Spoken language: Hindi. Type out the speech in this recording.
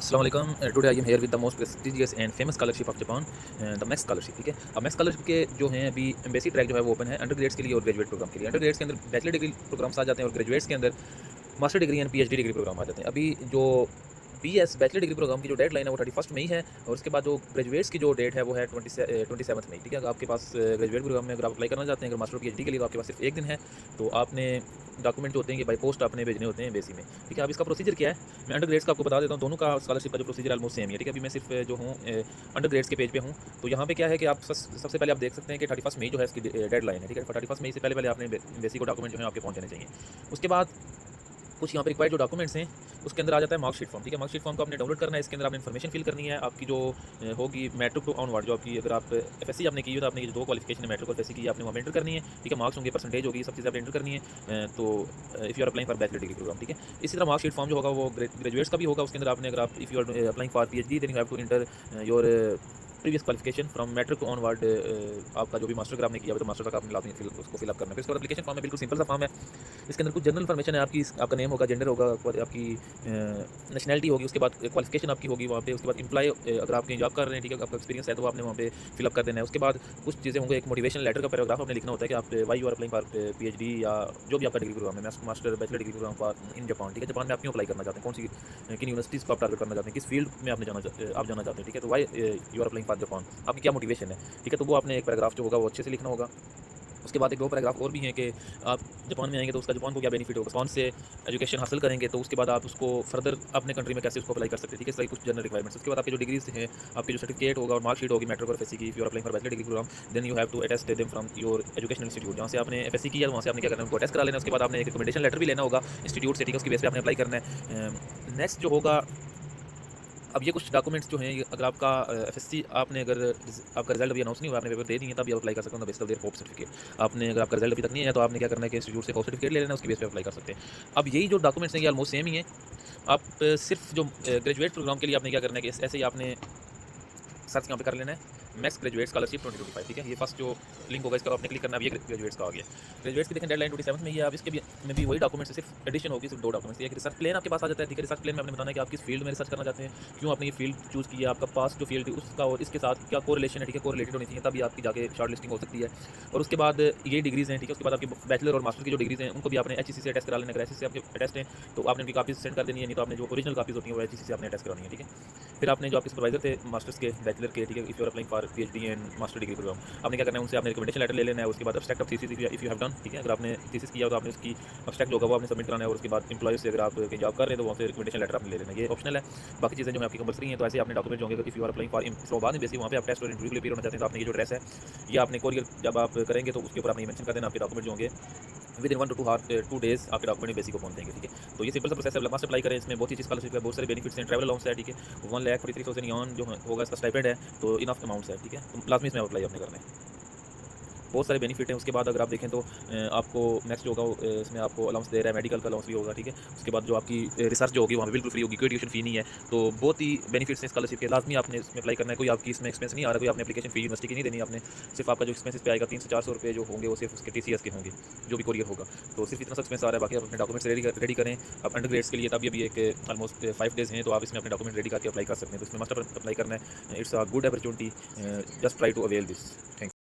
अस्सलाम वालेकुम। Today I am here with the most prestigious and famous scholarship of Japan, the max scholarship. ठीक है, अब मैक्स स्कॉलरशिप के जो हैं अभी एम्बेसी ट्रैक जो है वो ओपन है अंडर ग्रेड्स के लिए और ग्रेजुएट प्रोग्राम के लिए। अंडर ग्रेड्स के अंदर बैचलर डिग्री प्रोग्राम्स आ जाते हैं और ग्रेजुएट्स के अंदर master degree and PhD degree program आ जाते हैं। अभी जो बीएस बैचलर डिग्री प्रोग्राम की जो डेडलाइन है वो 31 मई है और उसके बाद जो ग्रेजुएट्स की जो डेट है वो है 27 मई। ठीक है, अगर आपके पास ग्रेजुएट प्रोग्राम में अगर आप अप्लाई करना चाहते हैं, अगर मास्टर पीएचडी के लिए, तो आपके पास सिर्फ एक दिन है। तो आपने डॉक्यूमेंट जो होते हैं कि बाई पोस्ट आपने भेजने होते हैं एम्बेसी में। ठीक है, अब इसका प्रोसीजर क्या है मैं अंडर ग्रेड्स का आपको बता देता हूँ। दोनों का स्कॉलरशिप का जो प्रोसीजर ऑलमोस्ट सेम ही है। ठीक है, अभी मैं सिर्फ जो हूँ अंडर ग्रेड्स के पेज पे हूँ। तो यहाँ पे क्या है कि आप सबसे पहले आप देख सकते हैं कि 31 मई जो है इसकी डेडलाइन है। ठीक है, 31 मई से पहले पहले आपने एम्बेसी को डॉक्यूमेंट जो है आपके पहुँच जाने चाहिए। उसके बाद कुछ यहाँ पे रिक्वायर्ड जो डॉक्यूमेंट्स हैं उसके अंदर आ जाता है मार्कशीट फॉर्म। ठीक है, मार्कशीट फॉर्म को आपने डाउनलोड करना है। इसके अंदर आपने इन्फॉर्मेशन फिल करनी है आपकी जो होगी मैट्रिक टू ऑनवर्ड। जो आपकी अगर आप एफएससी आपने की है तो आपने जो दो क्वालिफिकेशन है मैट्रिक और एफएससी की आपने वहाँ एंटर करनी है। ठीक है, मार्क्स होंगे, परसेंटेज होगी, सब चीज़ आपने एंटर करनी है। तो if you are applying for bachelor degree program. ठीक है, इसी तरह मार्कशीट फॉर्म जो होगा वो ग्रेजुएट्स का भी होगा। उसके अंदर आपने अगर आप if you are applying for PhD then you have to enter your previous qualification from matric onward. आपका जो भी मास्टर अगर आपने किया तो मास्टर तक आपने लाजमी उसको फिलअप करना है। फिर उसके बाद एप्लीकेशन फॉर्म है, बिल्कुल सिंपल सा फॉर्म है। इसके अंदर कुछ जनरल इन्फॉर्मेशन है आपकी, आपका नेम होगा, जेंडर होगा, आपकी नेशनलिटी होगी, उसके बाद क्वालिफिकेशन आपकी होगी वहाँ पे। उसके बाद एम्प्लॉय अगर आप कहीं जॉब कर रहे हैं, ठीक है, आपका एक्सपीरियंस है तो आपने वहाँ पे फिलअप कर देना है। उसके बाद कुछ चीज़ें होंगी, एक मोटिवेशन लेटर का पैराग्राफ आपने लिखना होता है कि आप why you are applying for PhD या जो भी आपका डिग्री प्रोग्राम है, master bachelor degree program for in Japan. ठीक है, जापान में आप क्यों अप्लाई करना चाहते हैं, कौन सी किन यूनिवर्सिटीज़ को आप टारगेट करना चाहते हैं, किस फील्ड में आप जाना चाहते हैं। ठीक है, तो why you are applying for Japan, आपकी क्या मोटिवेशन है। ठीक है, तो वो आपने एक पैराग्राफ जो होगा वो अच्छे से लिखना होगा। उसके बाद एक दो पैराग्राफ और भी हैं कि आप जापान में आएंगे तो उसका जापान को क्या बेनिफिट होगा, कौन से एजुकेशन हासिल करेंगे, तो उसके बाद आप उसको फर्दर अपने कंट्री में कैसे उसको अप्लाई कर सकते हैं। ठीक है, इस तरह कुछ जनरल रिक्वायरमेंट्स। उसके बाद आपकी जो डिग्रीज हैं, आपकी जो सर्टिफिकेट होगा और मार्कशीट होगी मैट्रिक और एफएससी की, if you are applying for bachelor degree program then you have to attest them from your educational institute. जहाँ से आपने एफएससी किया वहाँ से आपने क्या करना है, उनको अटेस्ट करा लेना। उसके बाद आपने एक रिकमेंडेशन लेटर भी लेना होगा इंस्टीट्यूट से। ठीक है, उसकी बेस पे आपने अप्लाई करना है। नेक्स्ट जो होगा, अब ये कुछ डॉक्यूमेंट्स जो हैं, अगर आपका एफएससी आपने अगर आपका रिजल्ट अभी अनाउंस नहीं हुआ, आपने पेपर दे दिए तब आप अप्लाई कर सकते हो base of their hope certificate. आपने अगर आपका रिजल्ट अभी तक नहीं है तो आपने क्या करना है कि इंस्टीट्यूट से होप सर्टिफिकेट ले लेना, उसकी बेस पे अप्लाई कर सकते हैं। अब यही जो डॉक्यूमेंट्स हैं ये ऑलमोस्ट सेम ही है। आप सिर्फ जो ग्रेजुएट प्रोग्राम के लिए आपने क्या करना है कि ऐसे ही आपने सर्च यहाँ पे कर लेना है मैक्स ग्रेजुएट स्कॉलरशिप 2025। ठीक है, ये फर्स्ट जो लिंक होगा इसका आपने क्लिक करना है। अब ये ग्रेजुएट्स का आ गया। ग्रेजुएट्स की देखें डेडलाइन 27 में ही है। अब इसके भी में भी वही डॉक्यूमेंट्स सिर्फ एडिशन होगी, सिर्फ दो डॉक्यूमेंट्स। एक रिसर्च प्लान आपके पास आ जाता है। ठीक है, रिसर्च प्लान में आपने बताना है कि आप किस फील्ड में रिसर्च करना चाहते हैं, क्यों आपने ये फील्ड चूज़ की है, आपका पास जो फील्ड है उसका और इसके साथ क्या कोरिलेशन है। ठीक है, कोरिलेटेड होनी चाहिए तभी आपकी जाके शॉर्ट लिस्टिंग हो सकती है। और उसके बाद ये डिग्रीज़ हैं। ठीक है, उसके बाद आपकी बैचलर और मास्टर की जो डिग्रीज़ हैं उनको भी आपने एचईसी से अटेस्ट करा लेना। अगर एचईसी से आपके अटेस्ट हैं तो आपने उनकी कापीज सेंड कर देनी है, नहीं तो आपने जो ओरिजिनल कापीज होती हैं वो एचईसी से आपने अटेस्ट करानी है। ठीक है, फिर आपने जो आपके सुपरवाइजर थे मास्टर्स के, बैचलर के, ठीक है, if you are applying for PhD and master degree program, आपने क्या करना है उनसे आपने रिकमेंडेशन लेटर ले लेना है। उसके बाद abstract of thesis if you have done. ठीक है, अगर आपने थीसिस किया तो आपने उसकी अब्स्ट्रैक्ट होगा वो आपने सबमिट कराना है। और उसके बाद एम्प्लॉय से अगर आप कहीं जॉब कर रहे हैं तो वहाँ से रिकमेंडेशन लेटर आपने ले लेना है। ये ऑप्शनल है, बाकी चीज़ें जो है आपकी कंपलसरी हैं। तो ऐसे आपने डॉक्यूमेंट होंगे if you are applying for Islamabad में बेसिक वहाँ पे आप टेस्ट और इंटरव्यू के लिए अपीयर होना चाहते हैं तो आपने ये जो ड्रेस है ये आपने कोरियर जब आप करेंगे तो उसके ऊपर आपने मेंशन कर देना। आपके डॉक्यूमेंट जो होंगे विद इन 1 to 2 डेज़ आपके डॉक्यूमेंट बेसिक को पहुंच जाएंगे। ठीक है, तो ये सिंपल सा प्रोसेस है। मास्टर अप्लाई करें, इसमें बहुत ही अच्छी स्कॉलरशिप है, बहुत सारे बेनिफिट्स हैं, ट्रैवल अलाउंस है। ठीक है, 1,43,000 यॉन जो होगा इसका स्टाइपेंड है, तो इनफ अमाउंट्स है। ठीक है, तो लाजमी इसमें अप्लाई आपने करना है, बहुत सारे बेनिफिट हैं। उसके बाद अगर आप देखें तो आपको नेक्स्ट जो होगा इसमें आपको अलाउंस दे रहा है, मेडिकल का अलाउंस भी होगा। ठीक है, उसके बाद जो आपकी रिसर्च जो होगी वहाँ पे बिल्कुल फ्री होगी, कोई ट्यूशन फी नहीं है। तो बहुत ही बेनिफिट्स हैं स्कॉलरशिप के, लाजमी आपने इसमें अप्लाई करना है। कोई आपकी इसमें एक्सपेंस नहीं आ रहा, कोई आपने एप्लीकेशन फी यूनिवर्सिटी की नहीं देनी। आपने सिर्फ आपका जो एक्सपेंस पे आएगा 300 से 400 रुपये जो होंगे वो सिर्फ उसके टीसीएस के होंगे, जो भी कोरियर होगा। तो सिर्फ इतना सा एक्सपेंस आ रहा है, बाकी आप अपने डॉक्यूमेंट्स रेडी करें। आप अंडर ग्रेड्स के लिए तब अभी एक ऑलमोस्ट 5 डेज़ हैं, तो आप इसमें अपने डॉक्यूमेंट रेडी करके अप्लाई कर सकते हैं। तो इसमें मास्टर अप्लाई करना है, it's a good opportunity, just try to avail this. Thank